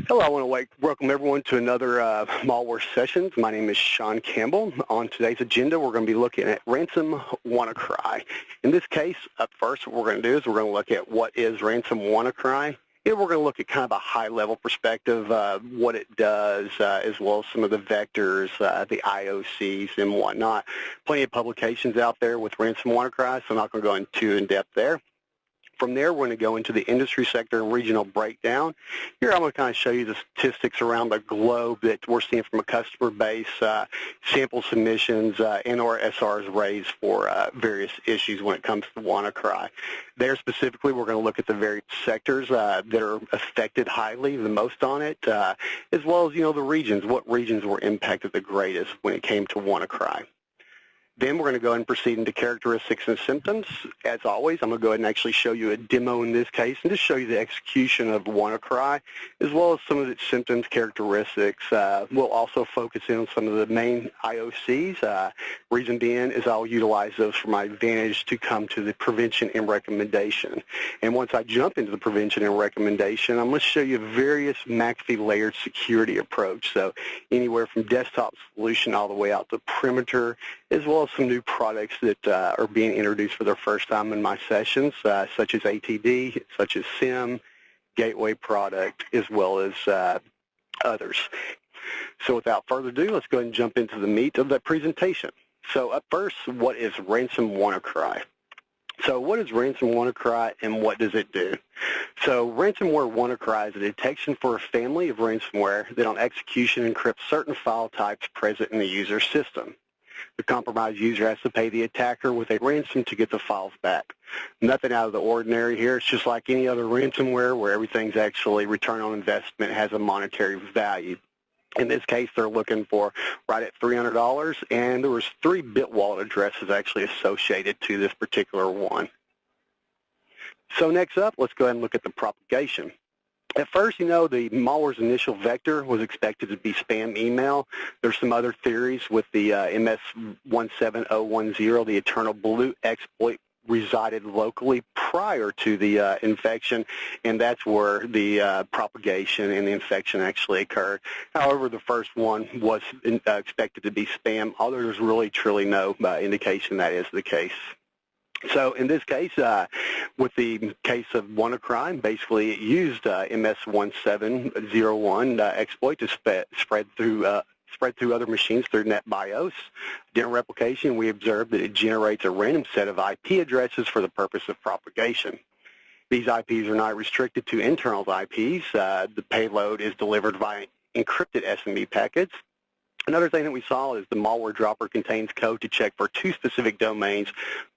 Hello, I want to welcome everyone to another malware sessions. My name is Sean Campbell. On today's agenda, we're going to be looking at ransom WannaCry. In this case, up first, what we're going to do is we're going to look at what is ransom WannaCry. And we're going to look at kind of a high-level perspective, what it does, as well as some of the vectors, the IOCs, and whatnot. Plenty of publications out there with ransom WannaCry, so I'm not going to go into in-depth there. From there, we're going to go into the industry sector and regional breakdown. Here, I'm going to kind of show you the statistics around the globe that we're seeing from a customer base, sample submissions, and/or SRs raised for various issues when it comes to WannaCry. There, specifically, we're going to look at the various sectors that are affected highly, the most on it, as well as, the regions. What regions were impacted the greatest when it came to WannaCry? Then we're going to go ahead and proceed into characteristics and symptoms. As always, I'm going to go ahead and actually show you a demo in this case and just show you the execution of WannaCry, as well as some of its symptoms, characteristics. We'll also focus in on some of the main IOCs. Reason being is I'll utilize those for my advantage to come to the prevention and recommendation. And once I jump into the prevention and recommendation, I'm going to show you various McAfee layered security approach. So anywhere from desktop solution all the way out to perimeter, as well as some new products that are being introduced for the first time in my sessions, such as ATD, such as SIM, gateway product, as well as others. So without further ado, let's go ahead and jump into the meat of that presentation. So up first, what is ransom WannaCry? So what is ransom WannaCry and what does it do? So ransomware WannaCry is a detection for a family of ransomware that on execution encrypts certain file types present in the user's system. The compromised user has to pay the attacker with a ransom to get the files back. Nothing out of the ordinary here. It's just like any other ransomware where everything's actually return on investment has a monetary value. In this case, they're looking for right at $300, and there was 3 BitWallet addresses actually associated to this particular one. So next up, let's go ahead and look at the propagation. At first, the malware's initial vector was expected to be spam email. There's some other theories with the MS17010, the Eternal Blue exploit resided locally prior to the infection, and that's where the propagation and the infection actually occurred. However, the first one was expected to be spam, although there's really truly no indication that is the case. So in this case, with the case of WannaCry, basically it used MS1701 exploit to spread through other machines through NetBIOS. During replication, we observed that it generates a random set of IP addresses for the purpose of propagation. These IPs are not restricted to internal IPs. The payload is delivered via encrypted SMB packets. Another thing that we saw is the malware dropper contains code to check for 2 specific domains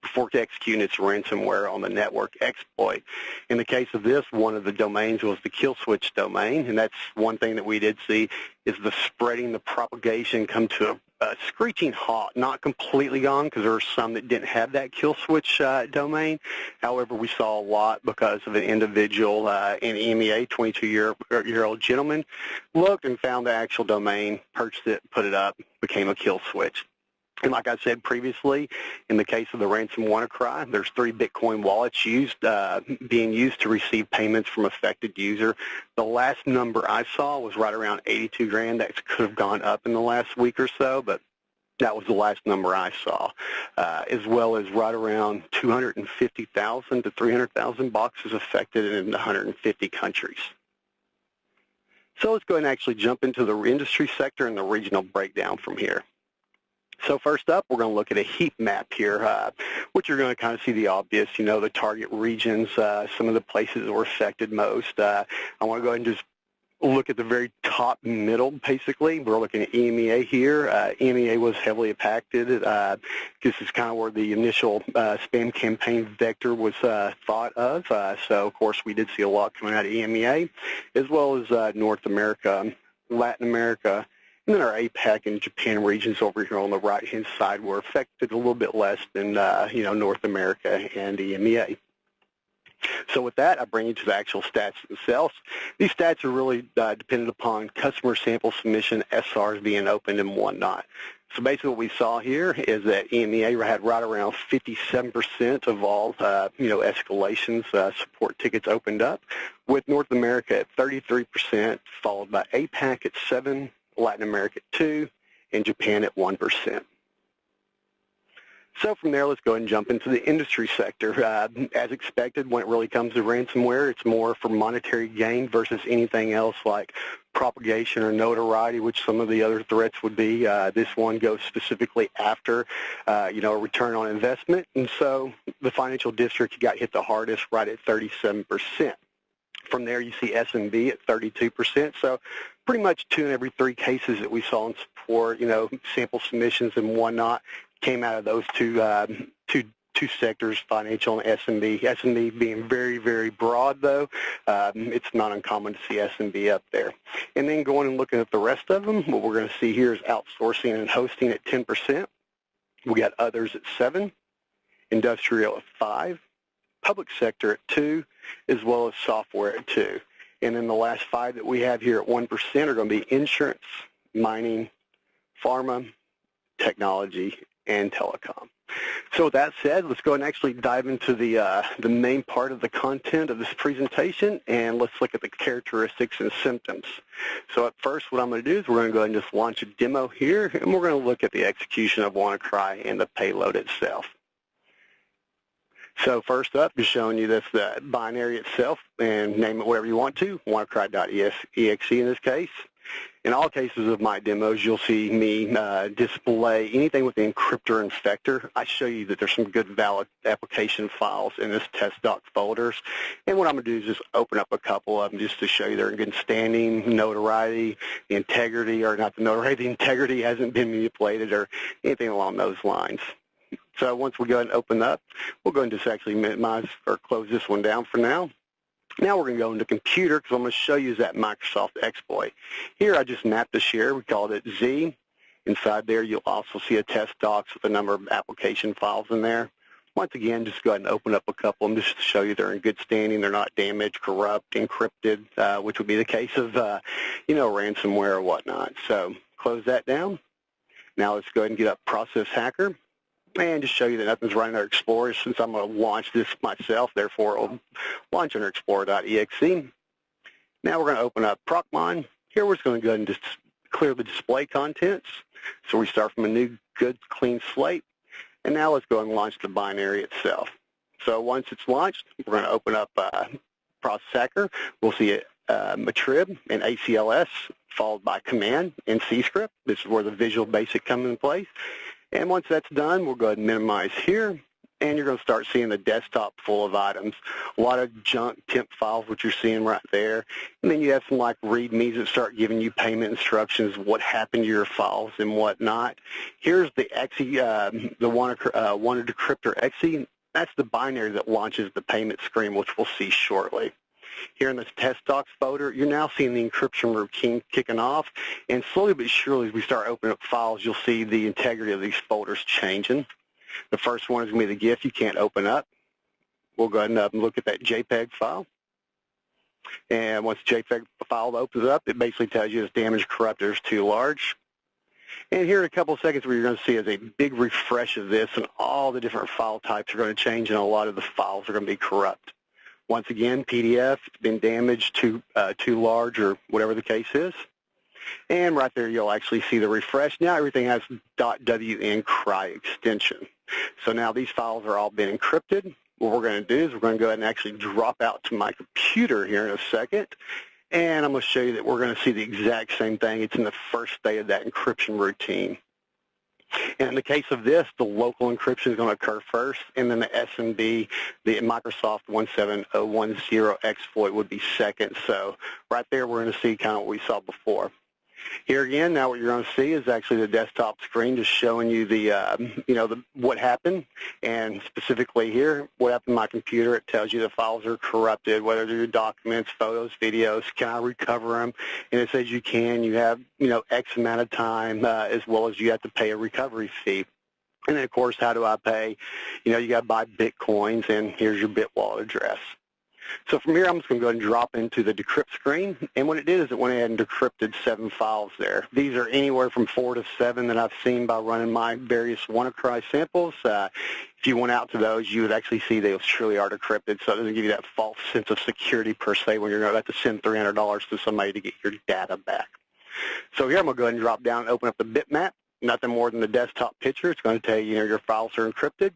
before executing its ransomware on the network exploit. In the case of this, one of the domains was the kill switch domain, and that's one thing that we did see is the spreading, the propagation come to a screeching halt, not completely gone because there are some that didn't have that kill switch domain. However, we saw a lot because of an individual in EMEA, 22-year-old gentleman, looked and found the actual domain, purchased it, put it up, became a kill switch. And like I said previously, in the case of the ransom WannaCry, there's 3 Bitcoin wallets being used to receive payments from affected user. The last number I saw was right around 82 grand. That could have gone up in the last week or so, but that was the last number I saw, as well as right around 250,000 to 300,000 boxes affected in 150 countries. So let's go ahead and actually jump into the industry sector and the regional breakdown from here. So first up, we're going to look at a heat map here, which you're going to kind of see the obvious, the target regions, some of the places that were affected most. I want to go ahead and just look at the very top middle, basically. We're looking at EMEA here. EMEA was heavily impacted. This is kind of where the initial spam campaign vector was thought of. So, of course, we did see a lot coming out of EMEA, as well as North America, Latin America, and then our APAC and Japan regions over here on the right-hand side were affected a little bit less than, North America and EMEA. So with that, I bring you to the actual stats themselves. These stats are really dependent upon customer sample submission, SRs being opened and whatnot. So basically what we saw here is that EMEA had right around 57% of all, escalations, support tickets opened up, with North America at 33%, followed by APAC at 7%, Latin America at 2%, and Japan at 1%. So from there, let's go ahead and jump into the industry sector. As expected, when it really comes to ransomware, it's more for monetary gain versus anything else like propagation or notoriety, which some of the other threats would be. This one goes specifically after, a return on investment. And so the financial district got hit the hardest, right at 37%. From there, you see SMB at 32%. So pretty much 2 in every 3 cases that we saw in support, sample submissions and whatnot, came out of those two sectors, financial and SMB. SMB being very, very broad, though. It's not uncommon to see SMB up there. And then going and looking at the rest of them, what we're going to see here is outsourcing and hosting at 10%. We got others at 7%, industrial at 5%, public sector at 2%, as well as software at 2%. And then the last 5 that we have here at 1% are going to be insurance, mining, pharma, technology, and telecom. So with that said, let's go and actually dive into the main part of the content of this presentation, and let's look at the characteristics and symptoms. So at first, what I'm going to do is we're going to go ahead and just launch a demo here, and we're going to look at the execution of WannaCry and the payload itself. So first up, just showing you this binary itself, and name it whatever you want to, WannaCry.exe in this case. In all cases of my demos, you'll see me display anything with the encryptor and infector. I show you that there's some good valid application files in this test doc folders. And what I'm going to do is just open up a couple of them just to show you they're in good standing, notoriety, the integrity, or not the notoriety, the integrity hasn't been manipulated or anything along those lines. So once we go ahead and open up, we'll go and just actually minimize or close this one down for now. Now we're going to go into computer because I'm going to show you that Microsoft exploit. Here I just mapped the share. We called it Z. Inside there you'll also see a test docs with a number of application files in there. Once again, just go ahead and open up a couple of them just to show you they're in good standing. They're not damaged, corrupt, encrypted, which would be the case of, ransomware or whatnot. So close that down. Now let's go ahead and get up Process Hacker. And just show you that nothing's running our Explorer since I'm going to launch this myself, therefore it'll launch under Explorer.exe. Now we're going to open up Procmon. Here we're just going to go ahead and just clear the display contents. So we start from a new, good, clean slate. And now let's go and launch the binary itself. So once it's launched, we're going to open up Process Hacker. We'll see it, Matrib and ACLS, followed by Command and C-Script. This is where the Visual Basic comes into place. And once that's done, we'll go ahead and minimize here, and you're going to start seeing the desktop full of items. A lot of junk temp files, which you're seeing right there. And then you have some like readmes that start giving you payment instructions, what happened to your files and whatnot. Here's the exe, the WannaDecryptor exe. That's the binary that launches the payment screen, which we'll see shortly. Here in this test docs folder, you're now seeing the encryption routine kicking off, and slowly but surely as we start opening up files, you'll see the integrity of these folders changing. The first one is going to be the GIF you can't open up. We'll go ahead and look at that JPEG file. And once the JPEG file opens up, it basically tells you it's damaged, corrupted, or it's too large. And here in a couple of seconds what you're going to see is a big refresh of this, and all the different file types are going to change, and a lot of the files are going to be corrupt. Once again, PDF, it's been damaged, too large, or whatever the case is. And right there, you'll actually see the refresh. Now everything has .WNCry extension. So now these files are all been encrypted. What we're going to do is we're going to go ahead and actually drop out to my computer here in a second. And I'm going to show you that we're going to see the exact same thing. It's in the first state of that encryption routine. And in the case of this, the local encryption is going to occur first, and then the SMB, the Microsoft 17010 exploit would be second. So right there, we're going to see kind of what we saw before. Here again, now what you're going to see is actually the desktop screen just showing you the, what happened, and specifically here, what happened to my computer. It tells you the files are corrupted, whether they're your documents, photos, videos, can I recover them? And it says you can. You have, X amount of time, as well as you have to pay a recovery fee. And then, of course, how do I pay? You got to buy Bitcoins, and here's your Bitwallet address. So from here, I'm just going to go ahead and drop into the decrypt screen. And what it did is it went ahead and decrypted 7 files there. These are anywhere from 4 to 7 that I've seen by running my various WannaCry samples. If you went out to those, you would actually see they truly are decrypted, so it doesn't give you that false sense of security per se when you're going to have to send $300 to somebody to get your data back. So here I'm going to go ahead and drop down and open up the bitmap. Nothing more than the desktop picture. It's going to tell you, your files are encrypted.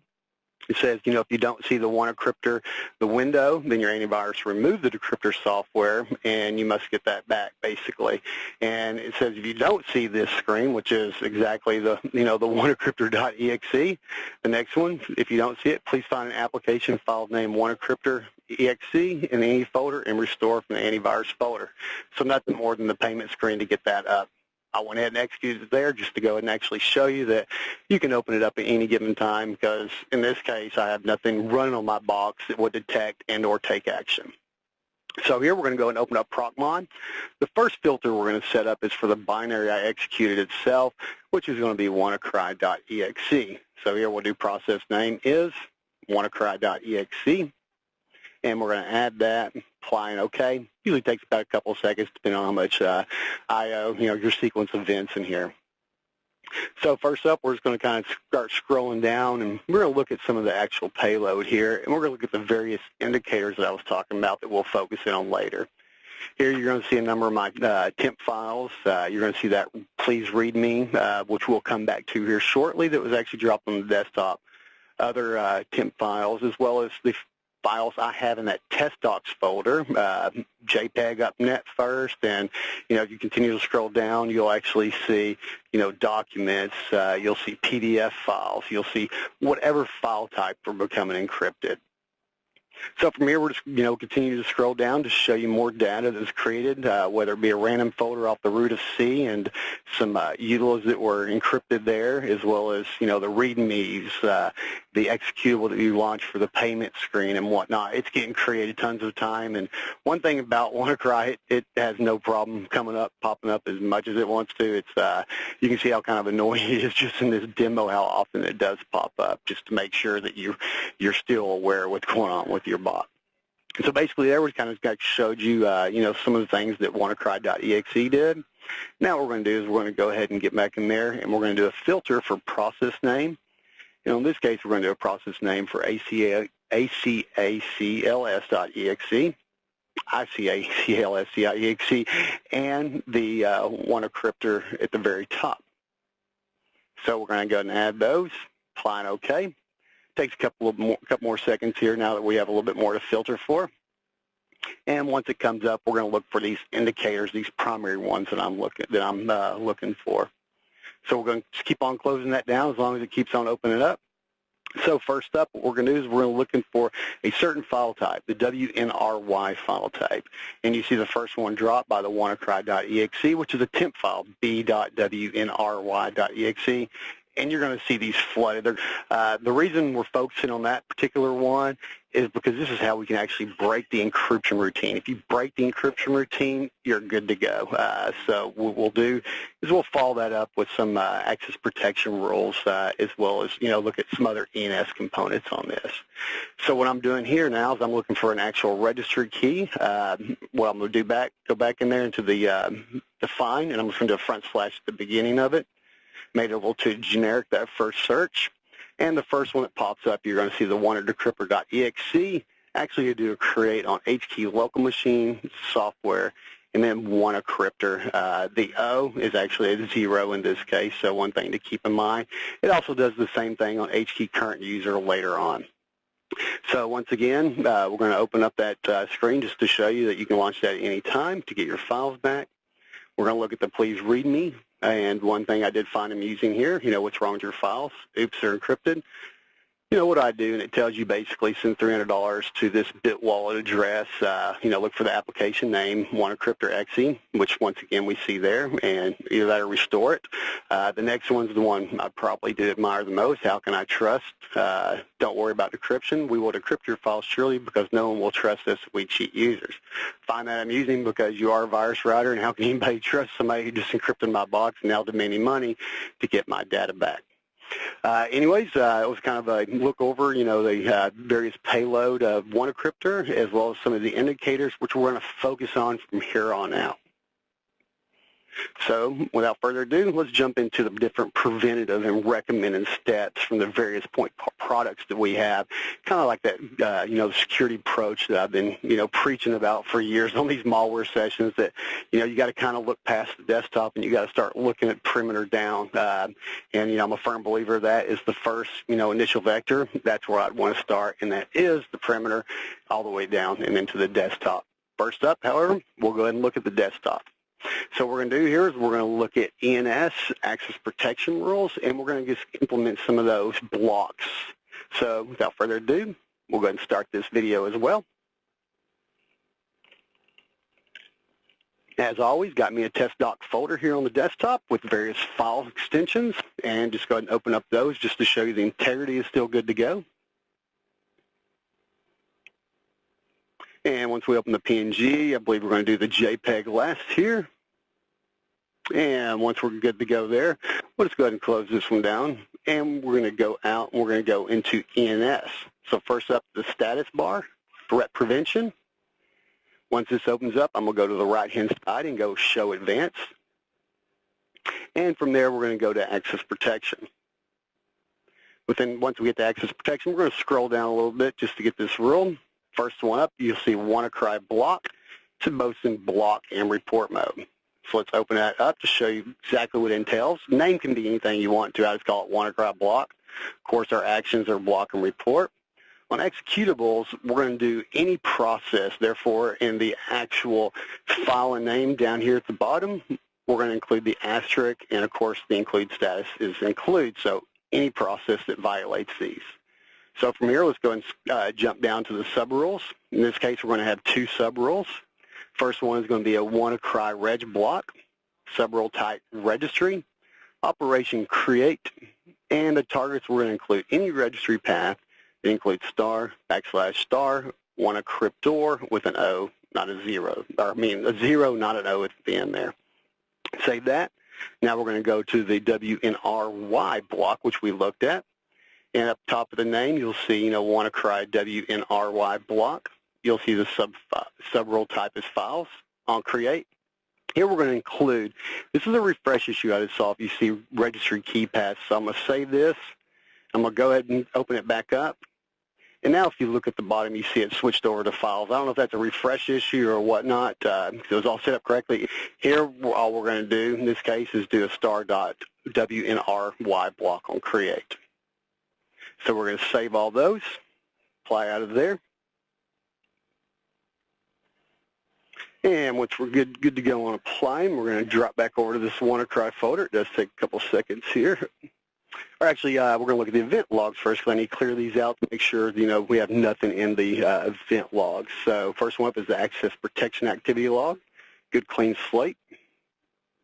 It says, if you don't see the WannaCryptor, the window, then your antivirus remove the decryptor software, and you must get that back, basically. And it says if you don't see this screen, which is exactly the, the WannaCryptor.exe, the next one, if you don't see it, please find an application file named WannaCryptor.exe in any folder and restore from the antivirus folder. So nothing more than the payment screen to get that up. I went ahead and executed it there just to go ahead and actually show you that you can open it up at any given time, because in this case I have nothing running on my box that would detect and or take action. So here we're going to go and open up Procmon. The first filter we're going to set up is for the binary I executed itself, which is going to be WannaCry.exe. So here we'll do process name is WannaCry.exe. And we're going to add that, apply and OK. Usually takes about a couple of seconds depending on how much I/O, your sequence of events in here. So first up, we're just going to kind of start scrolling down, and we're going to look at some of the actual payload here, and we're going to look at the various indicators that I was talking about that we'll focus in on later. Here you're going to see a number of my temp files. You're going to see that please read me, which we'll come back to here shortly, that was actually dropped on the desktop. Other temp files, as well as the files I have in that test docs folder, JPEG up net first, and if you continue to scroll down, you'll actually see documents, you'll see PDF files, you'll see whatever file type are becoming encrypted. So from here, we're just continue to scroll down to show you more data that's created, whether it be a random folder off the root of C and some utils that were encrypted there, as well as the readmes, the executable that you launch for the payment screen and whatnot. It's getting created tons of time, and one thing about WannaCry, it has no problem popping up as much as it wants to. It's you can see how kind of annoying it is just in this demo how often it does pop up, just to make sure that you're still aware of what's going on with your bot. So basically there we kind of showed you some of the things that WannaCry.exe did. Now what we're going to do is we're going to go ahead and get back in there, and we're going to do a filter for process name. And in this case we're going to do a process name for ACACLS.exe, ICACLS.exe, and the WannaCryptor at the very top. So we're going to go ahead and add those, apply and OK. Takes a couple more seconds here now that we have a little bit more to filter for. And once it comes up, we're going to look for these indicators, these primary ones that I'm looking for. So we're going to keep on closing that down as long as it keeps on opening up. So first up, what we're going to do is we're looking for a certain file type, the WNRY file type. And you see the first one drop by the WannaCry.exe, which is a temp file, b.wnry.exe. And you're going to see these flooded. The reason we're focusing on that particular one is because this is how we can actually break the encryption routine. If you break the encryption routine, you're good to go. So what we'll do is we'll follow that up with some access protection rules, as well as look at some other ENS components on this. So what I'm doing here now is I'm looking for an actual registry key. What I'm going to do go back in there into the define, and I'm just going to do a front slash at the beginning of it. Made it a little too generic, that first search. And the first one that pops up, you're going to see the WannaDecryptor.exe. Actually, you do a create on HKey local machine software, and then WannaCryptor. The O is actually a 0 in this case, so one thing to keep in mind. It also does the same thing on HKey current user later on. So once again, we're going to open up that screen just to show you that you can launch that at any time to get your files back. We're going to look at the please read me. And one thing I did find amusing here, what's wrong with your files? Oops, they're encrypted. What I do, and it tells you basically send $300 to this bit wallet address. Look for the application name, WannaCryptor.exe, which once again we see there, and either that or restore it. The next one's the one I probably did admire the most. How can I trust? Don't worry about decryption. We will decrypt your files surely because no one will trust us if we cheat users. Find that amusing because you are a virus writer, and how can anybody trust somebody who just encrypted my box and now demanding money to get my data back? Anyways, it was kind of a look over, the various payload of WannaCryptor, as well as some of the indicators, which we're going to focus on from here on out. So, without further ado, let's jump into the different preventative and recommended stats from the various point products that we have. Kind of like that, the security approach that I've been, preaching about for years on these malware sessions. That, you got to kind of look past the desktop and you got to start looking at perimeter down. And I'm a firm believer that is the first, initial vector. That's where I'd want to start, and that is the perimeter all the way down and into the desktop. First up, however, we'll go ahead and look at the desktop. So what we're going to do here is we're going to look at ENS, access protection rules, and we're going to just implement some of those blocks. So without further ado, we'll go ahead and start this video as well. As always, got me a test doc folder here on the desktop with various file extensions, and just go ahead and open up those just to show you the integrity is still good to go. And once we open the PNG, I believe we're going to do the JPEG last here. And once we're good to go there, we'll just go ahead and close this one down. And we're going to go out and we're going to go into ENS. So first up, the status bar, threat prevention. Once this opens up, I'm going to go to the right-hand side and go show advanced. And from there, we're going to go to access protection. Once we get to access protection, we're going to scroll down a little bit just to get this rule. First one up, you'll see WannaCry block. It's both in block and report mode. So let's open that up to show you exactly what it entails. Name can be anything you want to. I just call it WannaCry block. Of course, our actions are block and report. On executables, we're going to do any process. Therefore, in the actual file and name down here at the bottom, we're going to include the asterisk, and of course, the include status is include. So any process that violates these. So from here, let's go and jump down to the sub-rules. In this case, we're going to have two sub-rules. First one is going to be a WannaCry reg block, sub-rule type registry, operation create, and the targets we're going to include any registry path that includes star, /star, WannaCryptor with an O, not a zero. Or I mean a zero, not an O at the end there. Save that. Now we're going to go to the WNRY block, which we looked at. And up top of the name, you'll see, WannaCry WNRY block. You'll see the sub-rule type as files on create. Here we're going to include, this is a refresh issue I just saw if you see registry key paths. So I'm going to save this. I'm going to go ahead and open it back up. And now if you look at the bottom, you see it switched over to files. I don't know if that's a refresh issue or whatnot. It was all set up correctly. Here, all we're going to do in this case is do a star.WNRY block on create. So we're going to save all those, apply out of there. And once we're good to go on applying, we're going to drop back over to this WannaCry folder. It does take a couple seconds here. Or actually, we're going to look at the event logs first because I need to clear these out to make sure, we have nothing in the event logs. So first one up is the access protection activity log. Good clean slate.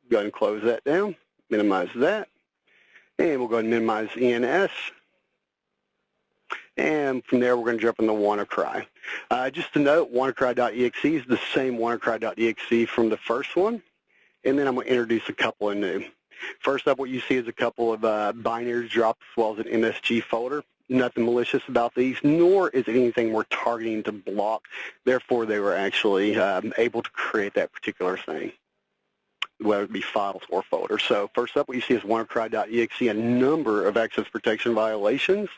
Go ahead and close that down, minimize that. And we'll go ahead and minimize ENS. And from there, we're going to jump into WannaCry. Just to note, WannaCry.exe is the same WannaCry.exe from the first one. And then I'm going to introduce a couple of new. First up, what you see is a couple of binaries dropped as well as an MSG folder. Nothing malicious about these, nor is it anything we're targeting to block. Therefore, they were actually able to create that particular thing, whether it be files or folders. So first up, what you see is WannaCry.exe, a number of access protection violations.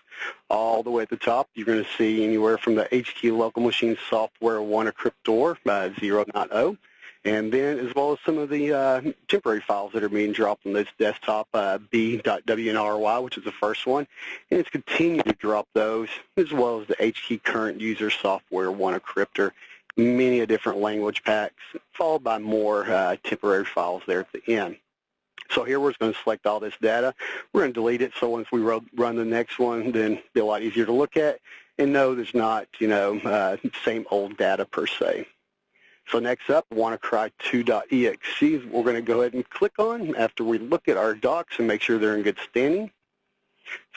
All the way at the top, you're going to see anywhere from the HT local machine software WannaCryptor 0.0, and then as well as some of the temporary files that are being dropped on this desktop, b.wnry, which is the first one, and it's continued to drop those, as well as the HT current user software WannaCryptor, many different language packs, followed by more temporary files there at the end. So here we're just going to select all this data. We're going to delete it, so once we run the next one, then it'll be a lot easier to look at and know there's not, same old data per se. So next up, WannaCry 2.exe, we're going to go ahead and click on after we look at our docs and make sure they're in good standing.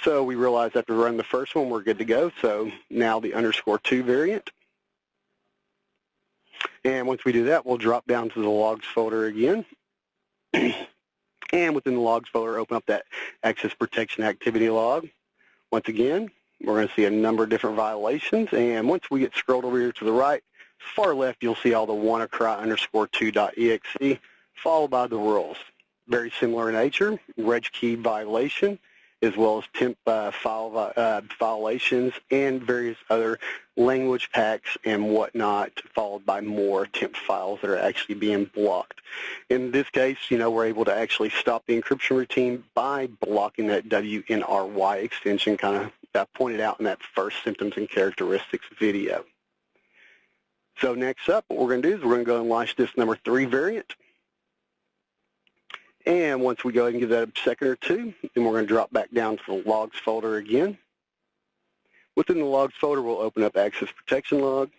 So we realize after we run the first one, we're good to go. So now the _2 variant. And once we do that, we'll drop down to the logs folder again. And within the logs folder, open up that access protection activity log. Once again, we're going to see a number of different violations. And once we get scrolled over here to the right, far left, you'll see all the WannaCry_2.exe, followed by the rules. Very similar in nature, reg key violation, as well as temp file violations, and various other language packs and whatnot, followed by more temp files that are actually being blocked. In this case, we're able to actually stop the encryption routine by blocking that WNRY extension, kind of pointed out in that first symptoms and characteristics video. So next up, what we're going to do is we're going to go and launch this number 3 variant. And once we go ahead and give that a second or two, then we're going to drop back down to the logs folder again. Within the logs folder, we'll open up access protection log,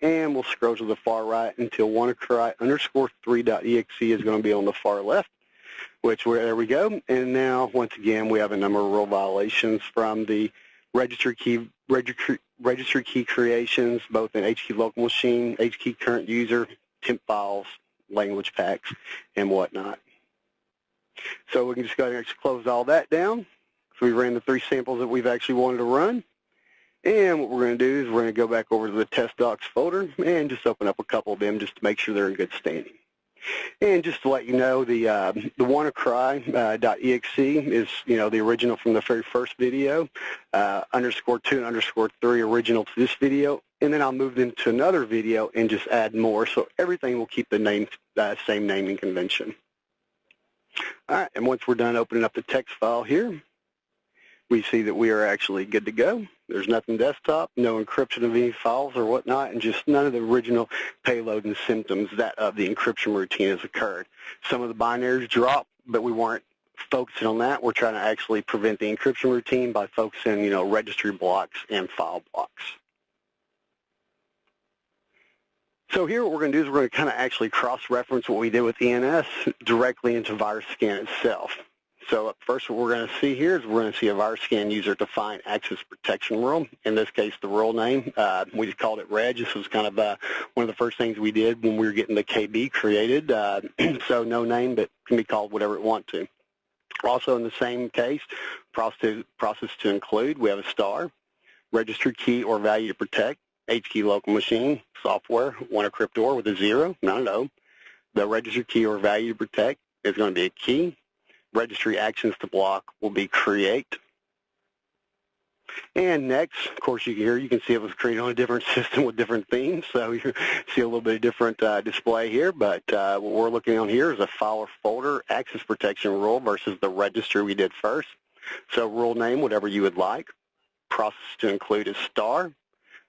and we'll scroll to the far right until WannaCry_3.exe is going to be on the far left, there we go. And now, once again, we have a number of rule violations from the registry key creations, both in HKey local machine, HKey current user, temp files, language packs, and whatnot. So we can just go ahead and close all that down. So we ran the 3 samples that we've actually wanted to run. And what we're going to do is we're going to go back over to the test docs folder and just open up a couple of them just to make sure they're in good standing. And just to let you know, the WannaCry.exe is, the original from the very first video, _2 and _3 original to this video. And then I'll move them to another video and just add more. So everything will keep the same naming convention. All right, and once we're done opening up the text file here, we see that we are actually good to go. There's nothing desktop, no encryption of any files or whatnot, and just none of the original payload and symptoms that of the encryption routine has occurred. Some of the binaries drop, but we weren't focusing on that. We're trying to actually prevent the encryption routine by focusing, registry blocks and file blocks. So here what we're going to do is we're going to kind of actually cross-reference what we did with ENS directly into VirusScan itself. So first what we're going to see here is we're going to see a VirusScan user define access protection rule. In this case, the rule name, we just called it reg. This was kind of one of the first things we did when we were getting the KB created. So no name, but can be called whatever it want to. Also in the same case, process to include, we have a star, registry key or value to protect, HKey local machine, software, WannaCryptor with a 0, not an O. The registry key or value to protect is going to be a key. Registry actions to block will be create. And next, of course, you can see it was created on a different system with different themes, so you see a little bit of different display here, but what we're looking on here is a file or folder access protection rule versus the registry we did first. So rule name, whatever you would like. Process to include is star.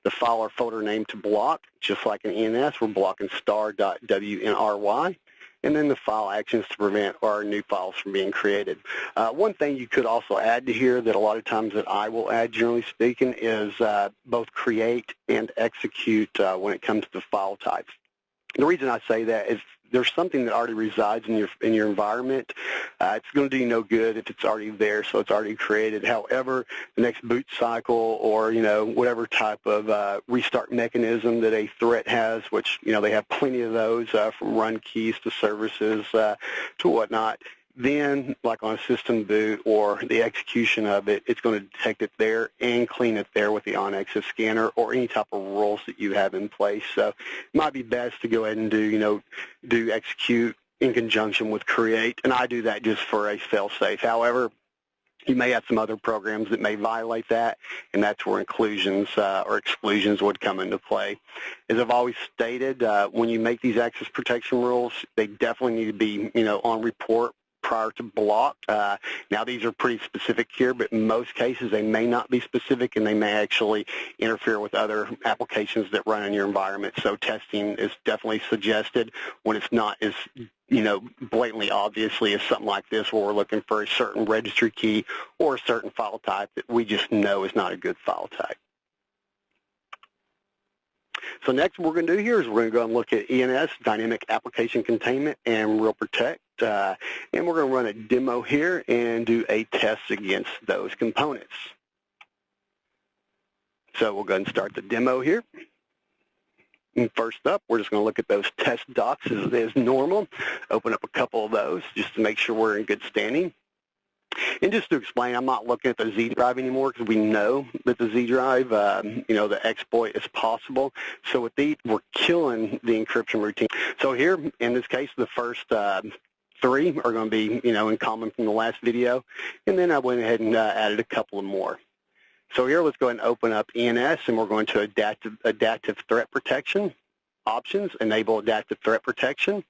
The file or folder name to block, just like in ENS, we're blocking star.WNRY. And then the file actions to prevent our new files from being created. One thing you could also add to here that a lot of times that I will add, generally speaking, is both create and execute when it comes to file types. The reason I say that is there's something that already resides in your environment. It's going to do you no good if it's already there, so it's already created. However, the next boot cycle or whatever type of restart mechanism that a threat has, which they have plenty of those from run keys to services to whatnot. Then, like on a system boot or the execution of it, it's going to detect it there and clean it there with the on-access scanner or any type of rules that you have in place. So it might be best to go ahead and do execute in conjunction with create, and I do that just for a fail-safe. However, you may have some other programs that may violate that, and that's where inclusions or exclusions would come into play. As I've always stated, when you make these access protection rules, they definitely need to be on report prior to block. Now these are pretty specific here, but in most cases they may not be specific and they may actually interfere with other applications that run in your environment. So testing is definitely suggested when it's not as blatantly obviously as something like this where we're looking for a certain registry key or a certain file type that we just know is not a good file type. So next what we're going to do here is we're going to go and look at ENS, Dynamic Application Containment, and Real Protect. And we're going to run a demo here and do a test against those components. So we'll go ahead and start the demo here. And first up, we're just going to look at those test docs as normal. Open up a couple of those just to make sure we're in good standing. And just to explain, I'm not looking at the Z drive anymore because we know that the Z drive, the exploit is possible. So with these, we're killing the encryption routine. So here, in this case, the first 3 are going to be, in common from the last video. And then I went ahead and added a couple of more. So here, let's go ahead and open up ENS, and we're going to adaptive threat protection options, enable adaptive threat protection.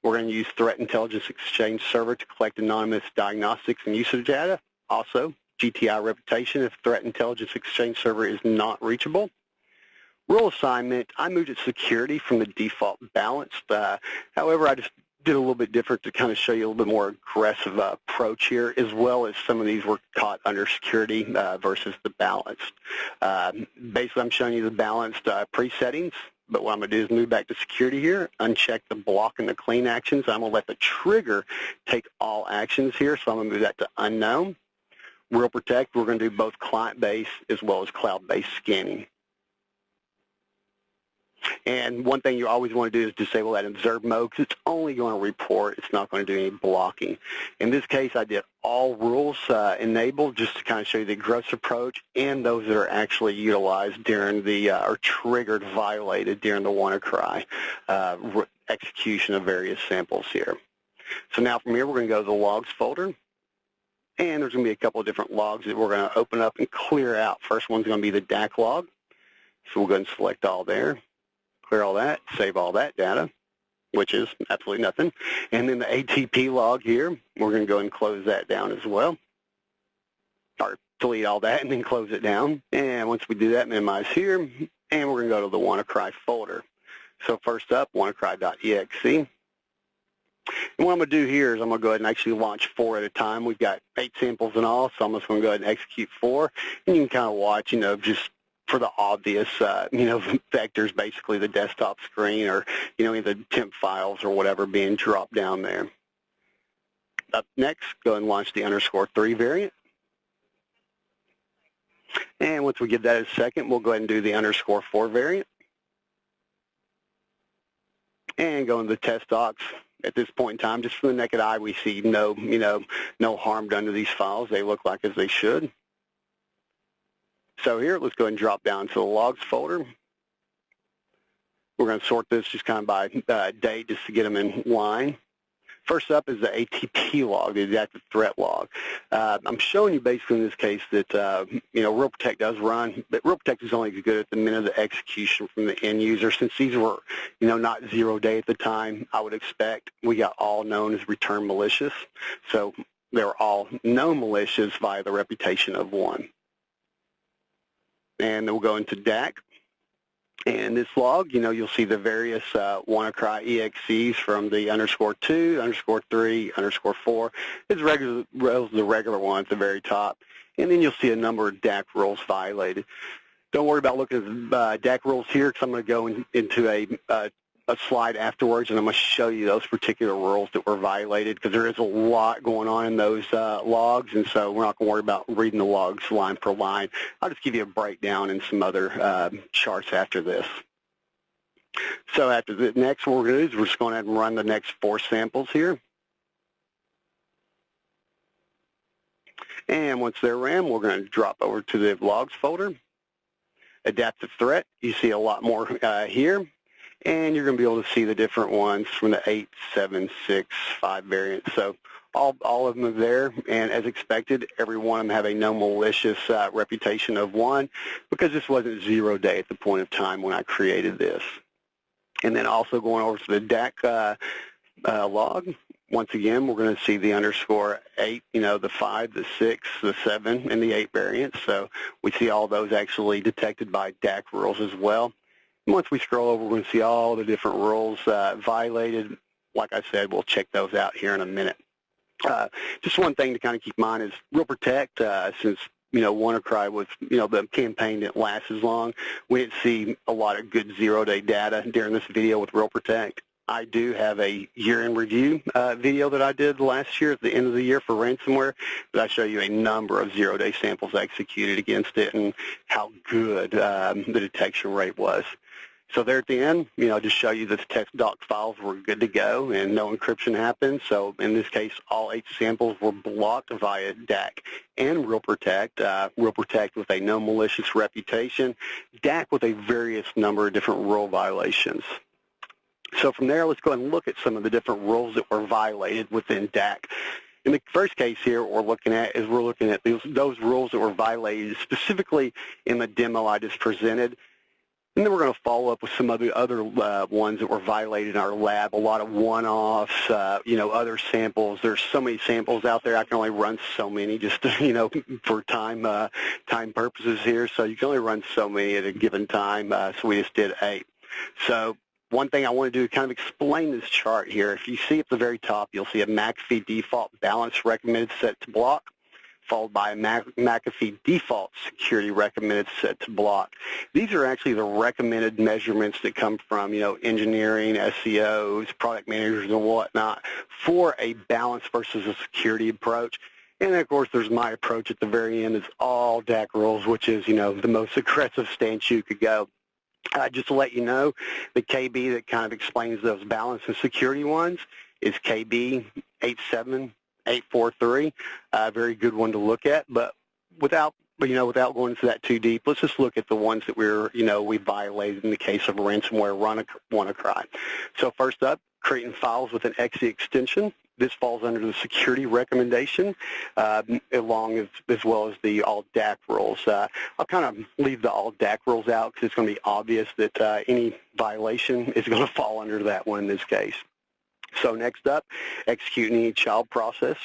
We're going to use Threat Intelligence Exchange Server to collect anonymous diagnostics and usage data. Also, GTI reputation if Threat Intelligence Exchange Server is not reachable. Rule assignment, I moved it security from the default balanced. However, I just did a little bit different to kind of show you a little bit more aggressive approach here, as well as some of these were caught under security versus the balanced. Basically, I'm showing you the balanced pre-settings, but what I'm going to do is move back to security here, uncheck the block and the clean actions. I'm going to let the trigger take all actions here, so I'm going to move that to unknown. Real protect, we're going to do both client-based as well as cloud-based scanning. And one thing you always want to do is disable that observe mode because it's only going to report. It's not going to do any blocking. In this case, I did all rules enabled just to kind of show you the gross approach and those that are actually utilized during the or triggered, violated during the WannaCry execution of various samples here. So now from here, we're going to go to the logs folder. And there's going to be a couple of different logs that we're going to open up and clear out. First one's going to be the DAC log. So we'll go ahead and select all there. Clear all that, save all that data, which is absolutely nothing. And then the ATP log here, we're going to go and close that down as well. Or delete all that and then close it down. And once we do that, minimize here, and we're going to go to the WannaCry folder. So first up, WannaCry.exe. And what I'm going to do here is I'm going to go ahead and actually launch 4 at a time. We've got 8 samples in all, so I'm just going to go ahead and execute 4. And you can kind of watch, just for the obvious, vectors, basically the desktop screen or, the temp files or whatever being dropped down there. Up next, go ahead and launch the _3 variant. And once we give that a second, we'll go ahead and do the _4 variant. And go into the test docs. At this point in time, just from the naked eye, we see no harm done to these files. They look like as they should. So here, let's go ahead and drop down to the logs folder. We're going to sort this just kind of by date just to get them in line. First up is the ATP log, the adaptive threat log. I'm showing you basically in this case that, Real Protect does run, but Real Protect is only as good at the minute of the execution from the end user. Since these were, not 0-day at the time, I would expect we got all known as return malicious. So they were all known malicious via the reputation of 1. And then we'll go into DAC. And this log, you'll see the various WannaCry EXEs from the _2, _3, _4. It's the regular one at the very top. And then you'll see a number of DAC rules violated. Don't worry about looking at the DAC rules here because I'm going to go into a slide afterwards, and I'm going to show you those particular rules that were violated because there is a lot going on in those logs, and so we're not going to worry about reading the logs line per line. I'll just give you a breakdown and some other charts after this. So after the next, what we're going to do is we're just going to run the next 4 samples here. And once they're ran, we're going to drop over to the logs folder. Adaptive threat, you see a lot more here. And you're going to be able to see the different ones from the 8, 7, 6, 5 variants. So all of them are there, and as expected, every one of them have a no malicious reputation of 1 because this wasn't 0-day at the point of time when I created this. And then also going over to the DAC log, once again, we're going to see the _8, the 5, the 6, the 7, and the 8 variants. So we see all those actually detected by DAC rules as well. Once we scroll over, we're going to see all the different rules violated. Like I said, we'll check those out here in a minute. Just one thing to kind of keep in mind is Real Protect, since, WannaCry was, the campaign didn't last as long, we didn't see a lot of good 0-day data during this video with Real Protect. I do have a year-in review video that I did last year at the end of the year for ransomware that I show you a number of 0-day samples executed against it and how good the detection rate was. So there at the end, just show you that the text doc files were good to go and no encryption happened. So in this case, all 8 samples were blocked via DAC and Real Protect. Real Protect with a no malicious reputation, DAC with a various number of different rule violations. So from there, let's go ahead and look at some of the different rules that were violated within DAC. In the first case here, what we're looking at those rules that were violated specifically in the demo I just presented. And then we're going to follow up with some of the other ones that were violated in our lab, a lot of one-offs, other samples. There's so many samples out there. I can only run so many just, for time purposes here. So you can only run so many at a given time. So we just did 8. So one thing I want to do is kind of explain this chart here. If you see at the very top, you'll see a McAfee default balance recommended set to block, followed by a McAfee default security recommended set to block. These are actually the recommended measurements that come from, engineering, SEOs, product managers, and whatnot for a balance versus a security approach. And, of course, there's my approach at the very end. It's all DAC rules, which is, the most aggressive stance you could go. Just to let you know, the KB that kind of explains those balance and security ones is KB 87843. A very good one to look at, but without going into that too deep, let's just look at the ones that we violated in the case of ransomware WannaCry. So first up, creating files with an exe extension. This falls under the security recommendation, along as well as the all DAC rules. I'll kind of leave the all DAC rules out because it's going to be obvious that any violation is going to fall under that one in this case. So next up, executing any child process,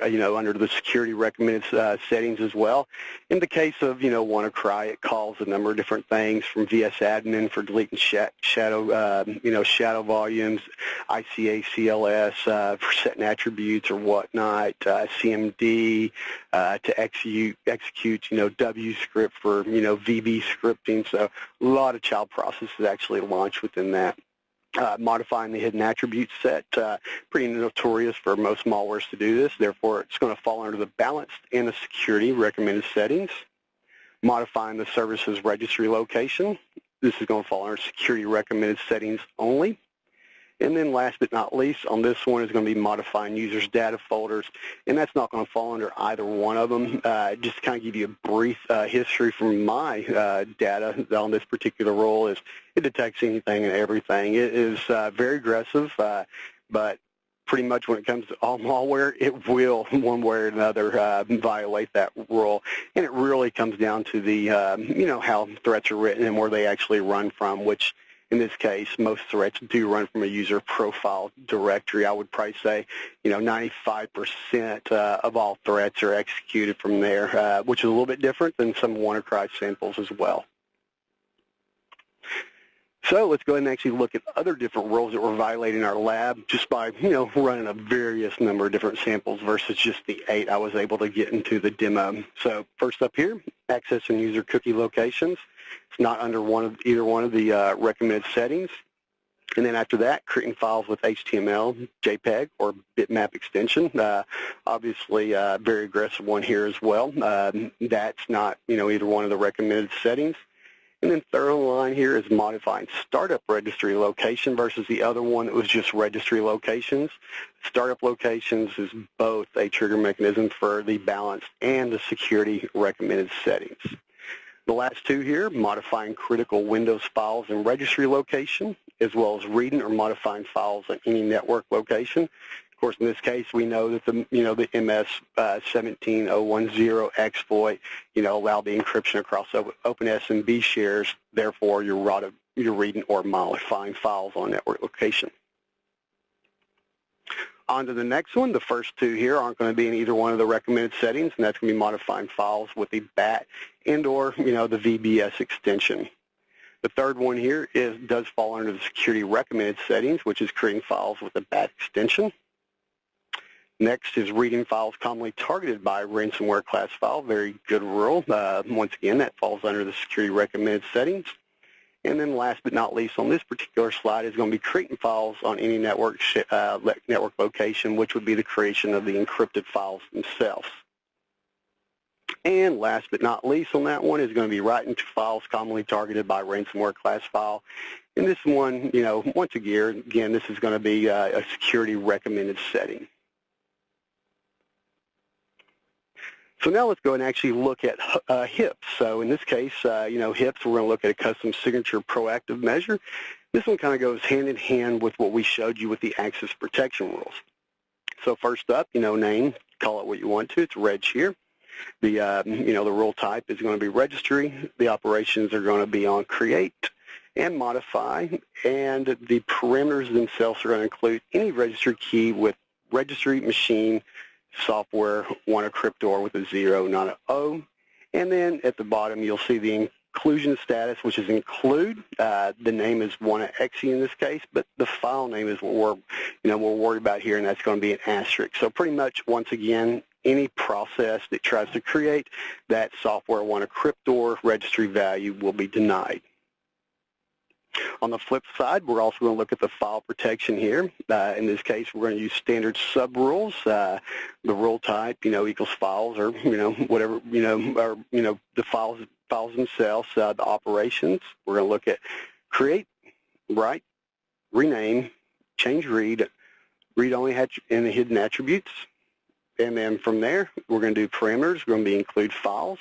under the security recommended settings as well. In the case of, WannaCry, it calls a number of different things from VS admin for deleting shadow volumes, ICA CLS for setting attributes or whatnot, CMD to execute, W script for, VB scripting. So a lot of child processes actually launched within that. Modifying the hidden attribute set, pretty notorious for most malwares to do this. Therefore, it's going to fall under the balanced and the security recommended settings. Modifying the services registry location. This is going to fall under security recommended settings only. And then last but not least, on this one is going to be modifying users' data folders, and that's not going to fall under either one of them. Just to kind of give you a brief history from my data on this particular rule is it detects anything and everything. It is very aggressive, but pretty much when it comes to all malware, it will, one way or another, violate that rule. And it really comes down to the, how threats are written and where they actually run from, which in this case, most threats do run from a user profile directory. I would probably say, 95% of all threats are executed from there, which is a little bit different than some WannaCry samples as well. So let's go ahead and actually look at other different rules that were violated in our lab just by, running a various number of different samples versus just the 8 I was able to get into the demo. So first up here, accessing user cookie locations. It's not under either one of the recommended settings. And then after that, creating files with HTML, JPEG, or bitmap extension. Obviously, a very aggressive one here as well. That's not, either one of the recommended settings. And then third on the line here is modifying startup registry location versus the other one that was just registry locations. Startup locations is both a trigger mechanism for the balanced and the security recommended settings. The last two here, modifying critical Windows files in registry location, as well as reading or modifying files in any network location. Of course, in this case, we know that the MS 17010 exploit, allowed the encryption across open SMB shares. Therefore, you're reading or modifying files on network location. On to the next one. The first two here aren't going to be in either one of the recommended settings, and that's going to be modifying files with the BAT and/or the VBS extension. The third one here does fall under the security recommended settings, which is creating files with the BAT extension. Next is reading files commonly targeted by ransomware class file. Very good rule. Once again, that falls under the security recommended settings. And then last but not least on this particular slide is going to be creating files on any network location, which would be the creation of the encrypted files themselves. And last but not least on that one is going to be writing to files commonly targeted by ransomware class file. And this one, once again, this is going to be a security recommended setting. So now let's go and actually look at HIPS. So in this case, HIPS, we're going to look at a custom signature proactive measure. This one kind of goes hand in hand with what we showed you with the access protection rules. So first up, name, call it what you want to. It's reg here. The rule type is going to be registry. The operations are going to be on create and modify, and the parameters themselves are going to include any registry key with registry machine software WannaCryptor with a 0, not an O. And then at the bottom, you'll see the inclusion status, which is include. The name is WannaExe in this case, but the file name is what we're worried about here, and that's going to be an asterisk. So pretty much, once again, any process that tries to create that software WannaCryptor registry value will be denied. On the flip side, we're also going to look at the file protection here. In this case, we're going to use standard sub-rules. The rule type, equals files, or whatever, the files themselves. The operations, we're going to look at create, write, rename, change read only and the hidden attributes. And then from there, we're going to do parameters. We're going to include files.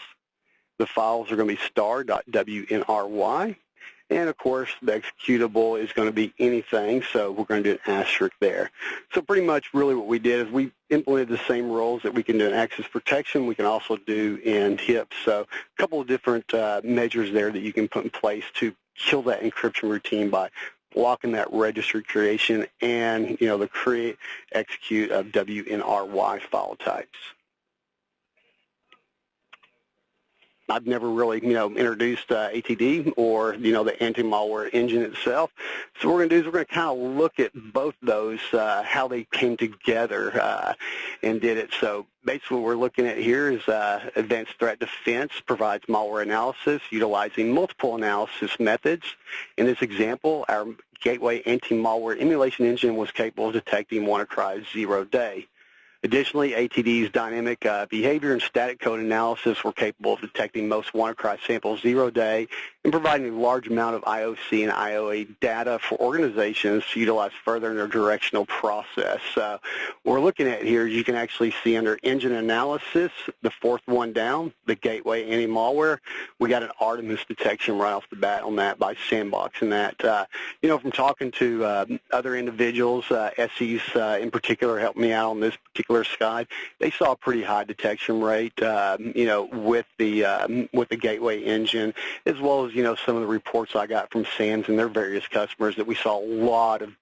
The files are going to be star.wnry. And, of course, the executable is going to be anything, so we're going to do an asterisk there. So pretty much really what we did is we implemented the same rules that we can do in access protection, we can also do in HIPS. So a couple of different measures there that you can put in place to kill that encryption routine by blocking that registry creation and, the create, execute of WNRY file types. I've never really, introduced ATD or, the anti-malware engine itself. So what we're going to do is we're going to kind of look at both those, how they came together and did it. So basically what we're looking at here is Advanced Threat Defense provides malware analysis utilizing multiple analysis methods. In this example, our Gateway anti-malware emulation engine was capable of detecting WannaCry's 0-day. Additionally, ATD's dynamic behavior and static code analysis were capable of detecting most WannaCry samples 0-day and providing a large amount of IOC and IOA data for organizations to utilize further in their directional process. What we're looking at here is you can actually see under engine analysis, the fourth one down, the Gateway anti-malware, we got an Artemis detection right off the bat on that by sandboxing that. From talking to other individuals, SEs in particular helped me out on this particular side. They saw a pretty high detection rate, with the Gateway engine, as well as some of the reports I got from SAMs and their various customers that we saw a lot of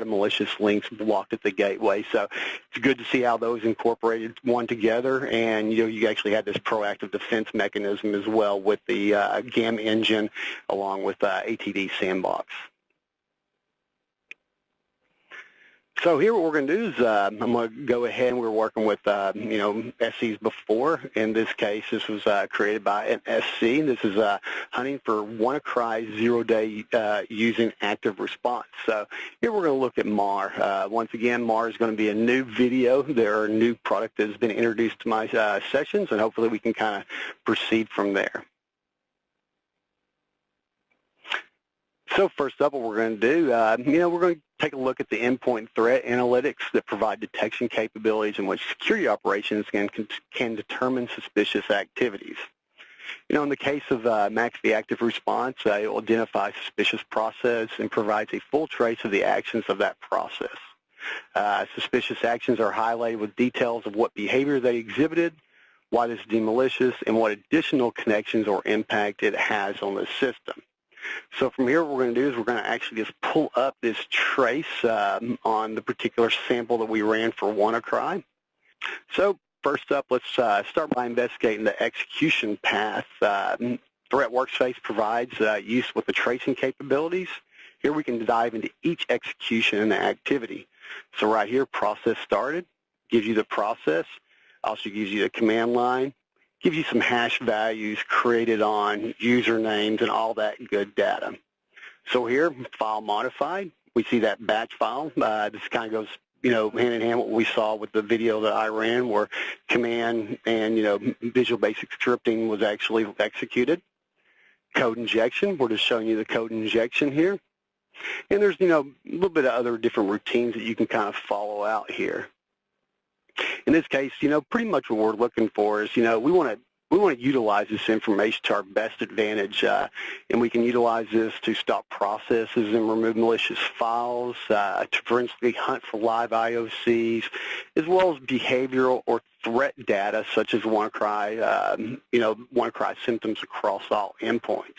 malicious links blocked at the gateway. So it's good to see how those incorporated one together, and you actually had this proactive defense mechanism as well with the GAM engine along with ATD Sandbox. So here what we're going to do is I'm going to go ahead, and we're working with, SCs before. In this case, this was created by an SC. This is hunting for WannaCry 0-day using active response. So here we're going to look at MAR. Once again, MAR is going to be a new video. There are a new product that has been introduced to my sessions, and hopefully we can kind of proceed from there. So first up, what we're going to do, we're going to take a look at the endpoint threat analytics that provide detection capabilities in which security operations can determine suspicious activities. In the case of McAfee Active Response, it will identify suspicious process and provides a full trace of the actions of that process. Suspicious actions are highlighted with details of what behavior they exhibited, why this is deemed malicious, and what additional connections or impact it has on the system. So from here, what we're going to do is we're going to actually just pull up this trace on the particular sample that we ran for WannaCry. So first up, let's start by investigating the execution path. Threat Workspace provides use with the tracing capabilities. Here we can dive into each execution and the activity. So right here, process started, gives you the process, also gives you the command line, gives you some hash values created on usernames and all that good data. So here, file modified, we see that batch file. This kind of goes hand in hand what we saw with the video that I ran, where command and, Visual Basic scripting was actually executed. Code injection, we're just showing you the code injection here. And there's, a little bit of other different routines that you can kind of follow out here. In this case, pretty much what we're looking for is, we want to utilize this information to our best advantage, and we can utilize this to stop processes and remove malicious files, to forensically hunt for live IOCs, as well as behavioral or threat data such as WannaCry, WannaCry symptoms across all endpoints.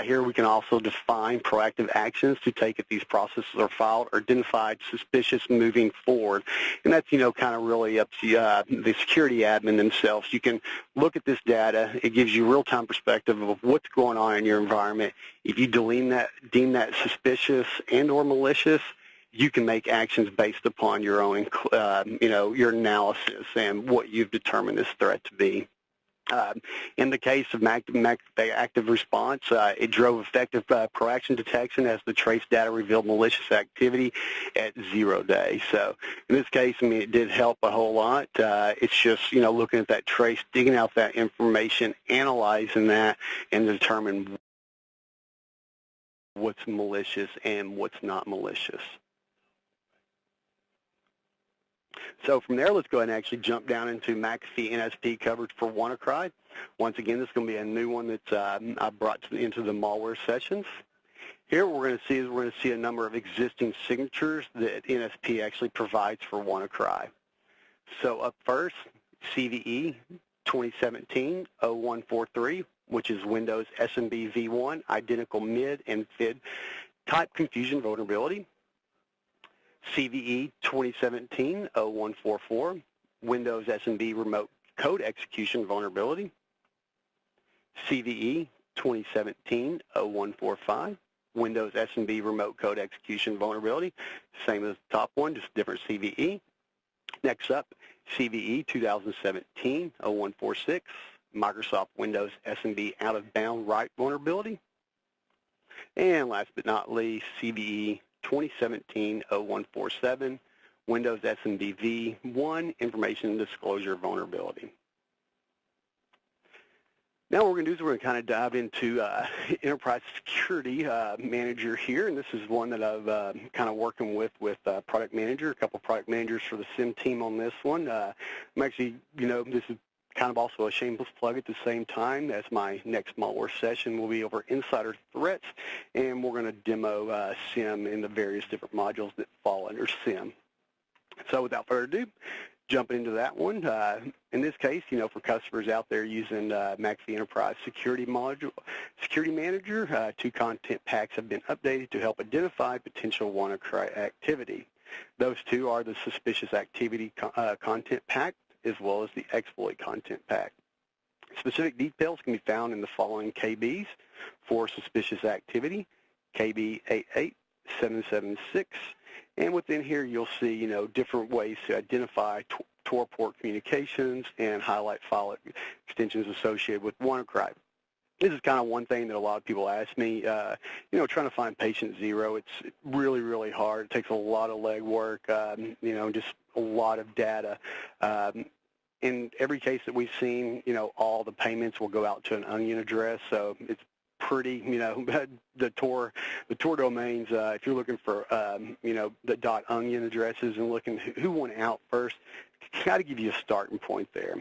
Here we can also define proactive actions to take if these processes are filed or identified suspicious moving forward. And that's, kind of really up to the security admin themselves. You can look at this data. It gives you real-time perspective of what's going on in your environment. If you deem that suspicious and or malicious, you can make actions based upon your own, your analysis and what you've determined this threat to be. In the case of active response, it drove effective proaction detection as the trace data revealed malicious activity at 0 days. So in this case, it did help a whole lot. It's just, looking at that trace, digging out that information, analyzing that, and determine what's malicious and what's not malicious. So from there, let's go ahead and actually jump down into McAfee NSP coverage for WannaCry. Once again, this is going to be a new one that I brought into the malware sessions. Here, what we're going to see a number of existing signatures that NSP actually provides for WannaCry. So up first, CVE 2017-0143, which is Windows SMB v1, identical mid and FID type confusion vulnerability. CVE 2017-0144, Windows SMB remote code execution vulnerability. CVE 2017-0145, Windows SMB remote code execution vulnerability. Same as the top one, just different CVE. Next up, CVE 2017-0146, Microsoft Windows SMB out-of-bound write vulnerability. And last but not least, CVE 2017-0147, Windows SMB v1 information disclosure vulnerability. Now what we're going to do is we're going to kind of dive into Enterprise Security Manager here, and this is one that I've kind of working with Product Manager, a couple of product managers for the SIM team on this one. I'm actually, this is kind of also a shameless plug at the same time, as my next malware session will be over insider threats, and we're going to demo SIM in the various different modules that fall under SIM. So without further ado, jumping into that one. In this case, for customers out there using McAfee Enterprise Security Manager, 2 content packs have been updated to help identify potential WannaCry activity. Those 2 are the Suspicious Activity Content Pack as well as the Exploit Content Pack. Specific details can be found in the following KBs for suspicious activity, KB 88776, and within here you'll see, different ways to identify Tor port communications and highlight file extensions associated with WannaCry. This is kind of one thing that a lot of people ask me, trying to find patient zero, it's really, really hard. It takes a lot of legwork, just a lot of data. In every case that we've seen, all the payments will go out to an onion address, so it's pretty, the Tor domains, if you're looking for, the .onion addresses and looking who went out first, got to give you a starting point there.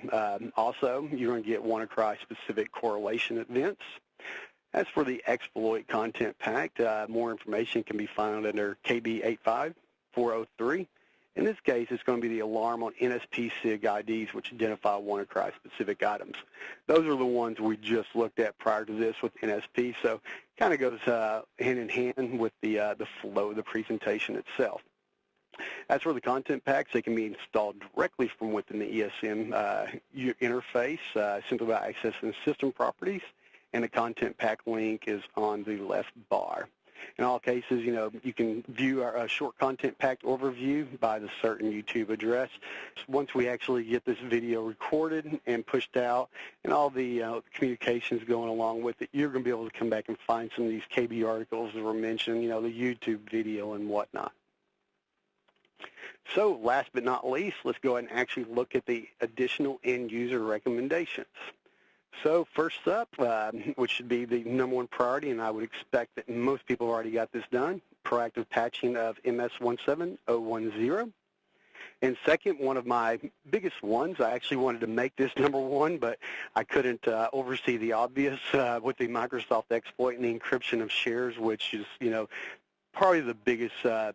Also, you're going to get WannaCry specific correlation events. As for the Exploit Content Pack, more information can be found under KB 85403. In this case, it's going to be the alarm on NSP SIG IDs, which identify WannaCry specific items. Those are the ones we just looked at prior to this with NSP, so kind of goes hand in hand with the flow of the presentation itself. As for the content packs, they can be installed directly from within the ESM interface, simply by accessing system properties, and the content pack link is on the left bar. In all cases, you can view our short content pack overview by the certain YouTube address. Once we actually get this video recorded and pushed out and all the communications going along with it, you're going to be able to come back and find some of these KB articles that were mentioned, the YouTube video and whatnot. So last but not least, let's go ahead and actually look at the additional end user recommendations. So first up, which should be the number one priority, and I would expect that most people have already got this done, proactive patching of MS17010. And second, one of my biggest ones, I actually wanted to make this number one, but I couldn't oversee the obvious with the Microsoft exploit and the encryption of shares, which is, probably the biggest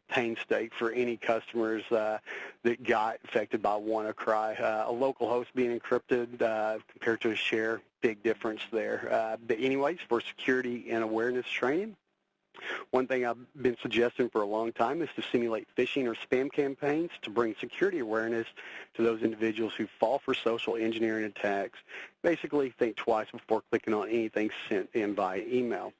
pain stake for any customers that got affected by WannaCry. A local host being encrypted compared to a share, big difference there. But anyways, for security and awareness training, one thing I've been suggesting for a long time is to simulate phishing or spam campaigns to bring security awareness to those individuals who fall for social engineering attacks. Basically, think twice before clicking on anything sent in via email.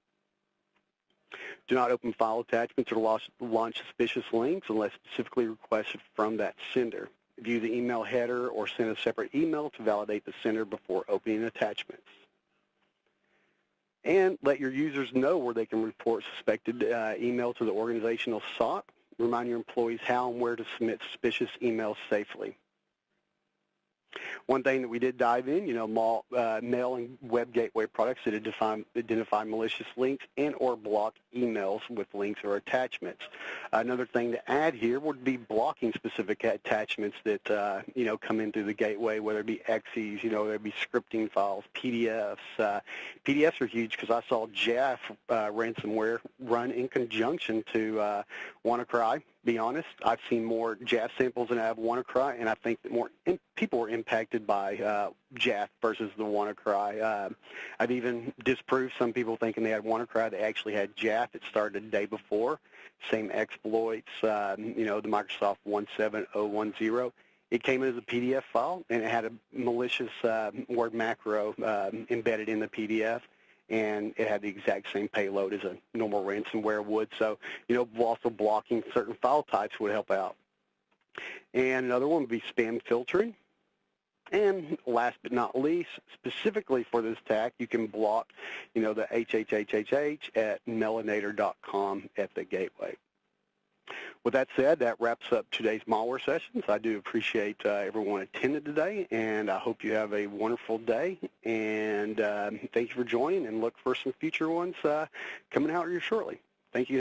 Do not open file attachments or launch suspicious links unless specifically requested from that sender. View the email header or send a separate email to validate the sender before opening attachments. And let your users know where they can report suspected email to the organizational SOC. Remind your employees how and where to submit suspicious emails safely. One thing that we did dive in, mail and web gateway products that identify malicious links and or block emails with links or attachments. Another thing to add here would be blocking specific attachments that, come in through the gateway, whether it be exes, whether it be scripting files, PDFs. PDFs are huge because I saw JAF ransomware run in conjunction to WannaCry. Be honest, I've seen more JAF samples than I have WannaCry, and I think that more people were impacted by JAF versus the WannaCry. I've even disproved some people thinking they had WannaCry. They actually had JAF. It started a day before. Same exploits, the Microsoft 17010. It came in as a PDF file, and it had a malicious word macro embedded in the PDF. And it had the exact same payload as a normal ransomware would. So, also blocking certain file types would help out. And another one would be spam filtering. And last but not least, specifically for this attack, you can block, the HHHHH at melanator.com at the gateway. With that said, that wraps up today's malware sessions. I do appreciate everyone attending today, and I hope you have a wonderful day. And thank you for joining, and look for some future ones coming out here shortly. Thank you.